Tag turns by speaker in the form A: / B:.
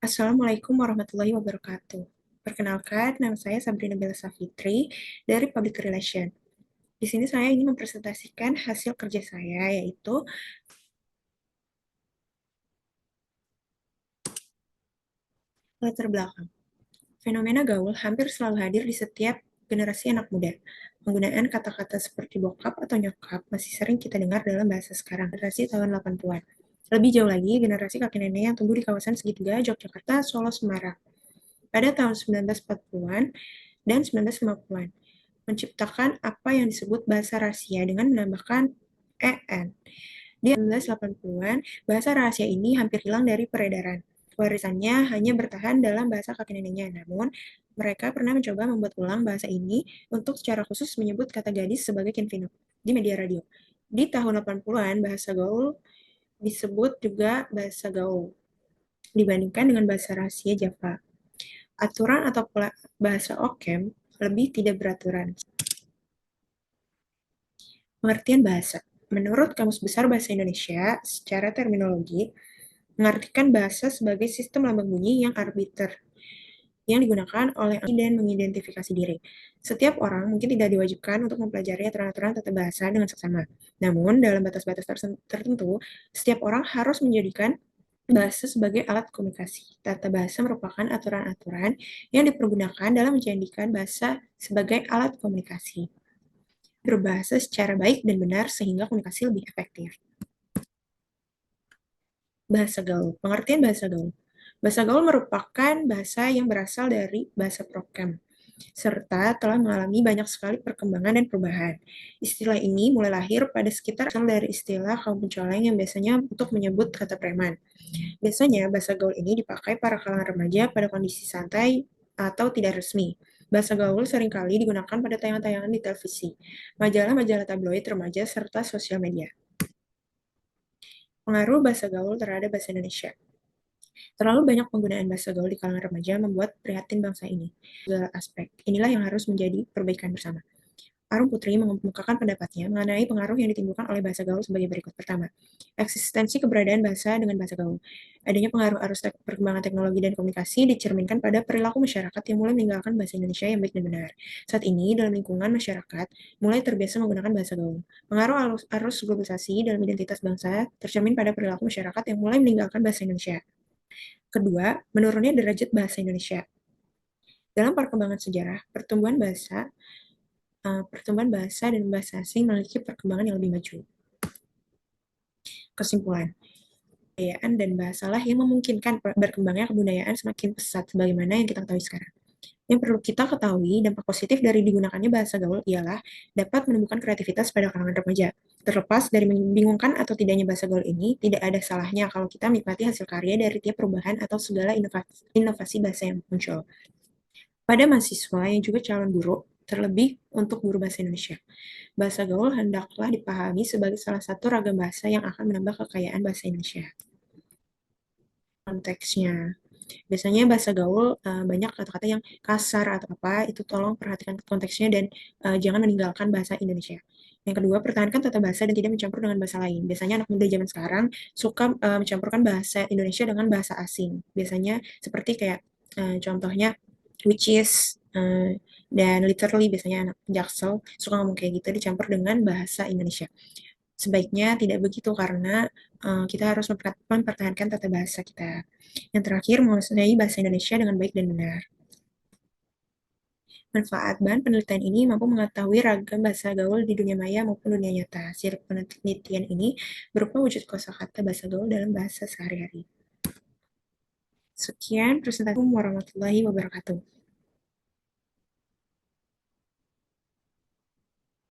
A: Assalamualaikum warahmatullahi wabarakatuh. Perkenalkan, nama saya Sabrina Bella Safitri dari Public Relation. Di sini saya ingin mempresentasikan hasil kerja saya, yaitu latar belakang. Fenomena gaul hampir selalu hadir di setiap generasi anak muda. Penggunaan kata-kata seperti bokap atau nyokap masih sering kita dengar dalam bahasa sekarang, generasi tahun 80-an. Lebih jauh lagi, generasi kakek nenek yang tumbuh di kawasan segitiga Yogyakarta, Solo, Semarang. Pada tahun 1940-an dan 1950-an, menciptakan apa yang disebut bahasa rahasia dengan menambahkan "en". Di 1980-an, bahasa rahasia ini hampir hilang dari peredaran. Warisannya hanya bertahan dalam bahasa kakek neneknya, namun mereka pernah mencoba membuat ulang bahasa ini untuk secara khusus menyebut kata gadis sebagai Kenvino di media radio. Di tahun 80-an, bahasa gaul disebut juga bahasa gaul dibandingkan dengan bahasa rahasia Java. Aturan atau bahasa Occam lebih tidak beraturan. Pengertian bahasa. Menurut Kamus Besar Bahasa Indonesia, secara terminologi, mengartikan bahasa sebagai sistem lambang bunyi yang arbiter, yang digunakan oleh dan mengidentifikasi diri. Setiap orang mungkin tidak diwajibkan untuk mempelajari aturan-aturan tata bahasa dengan seksama. Namun, dalam batas-batas tertentu, setiap orang harus menjadikan bahasa sebagai alat komunikasi. Tata bahasa merupakan aturan-aturan yang dipergunakan dalam menjadikan bahasa sebagai alat komunikasi. Berbahasa secara baik dan benar sehingga komunikasi lebih efektif. Bahasa gaul. Pengertian bahasa gaul. Bahasa gaul merupakan bahasa yang berasal dari bahasa prokem, serta telah mengalami banyak sekali perkembangan dan perubahan. Istilah ini mulai lahir pada sekitar dari istilah kaum pencoleng yang biasanya untuk menyebut kata preman. Biasanya bahasa gaul ini dipakai para kalangan remaja pada kondisi santai atau tidak resmi. Bahasa gaul seringkali digunakan pada tayangan-tayangan di televisi, majalah-majalah tabloid remaja, serta sosial media. Pengaruh bahasa gaul terhadap bahasa Indonesia. Terlalu banyak penggunaan bahasa gaul di kalangan remaja membuat prihatin bangsa ini. Segala aspek. Inilah yang harus menjadi perbaikan bersama. Arum Putri mengemukakan pendapatnya mengenai pengaruh yang ditimbulkan oleh bahasa gaul sebagai berikut. Pertama, eksistensi keberadaan bahasa dengan bahasa gaul. Adanya pengaruh arus perkembangan teknologi dan komunikasi dicerminkan pada perilaku masyarakat yang mulai meninggalkan bahasa Indonesia yang baik dan benar. Saat ini, dalam lingkungan masyarakat, mulai terbiasa menggunakan bahasa gaul. Pengaruh arus globalisasi dalam identitas bangsa tercermin pada perilaku masyarakat yang mulai meninggalkan bahasa Indonesia. Kedua, menurunnya derajat bahasa Indonesia. Dalam perkembangan sejarah, pertumbuhan bahasa dan bahasa asing memiliki perkembangan yang lebih maju. Kesimpulan, kebudayaan dan bahasalah yang memungkinkan berkembangnya kebudayaan semakin pesat sebagaimana yang kita ketahui sekarang. Yang perlu kita ketahui, dampak positif dari digunakannya bahasa gaul ialah dapat menumbuhkan kreativitas pada kalangan remaja. Terlepas dari membingungkan atau tidaknya bahasa gaul ini, tidak ada salahnya kalau kita menikmati hasil karya dari tiap perubahan atau segala inovasi bahasa yang muncul. Pada mahasiswa yang juga calon guru, terlebih untuk guru bahasa Indonesia, bahasa gaul hendaklah dipahami sebagai salah satu ragam bahasa yang akan menambah kekayaan bahasa Indonesia. Konteksnya, biasanya bahasa gaul banyak kata-kata yang kasar atau apa, itu tolong perhatikan konteksnya dan jangan meninggalkan bahasa Indonesia. Yang kedua, pertahankan tata bahasa dan tidak mencampur dengan bahasa lain. Biasanya anak muda zaman sekarang suka mencampurkan bahasa Indonesia dengan bahasa asing. Biasanya seperti kayak contohnya which is dan literally biasanya anak Jaksel suka ngomong kayak gitu dicampur dengan bahasa Indonesia. Sebaiknya tidak begitu karena kita harus mempertahankan tata bahasa kita. Yang terakhir, menguasai bahasa Indonesia dengan baik dan benar. Manfaat bahan penelitian ini mampu mengetahui ragam bahasa gaul di dunia maya maupun dunia nyata. Hasil penelitian ini berupa wujud kosakata bahasa gaul dalam bahasa sehari-hari. Sekian presentasi warahmatullahi wabarakatuh.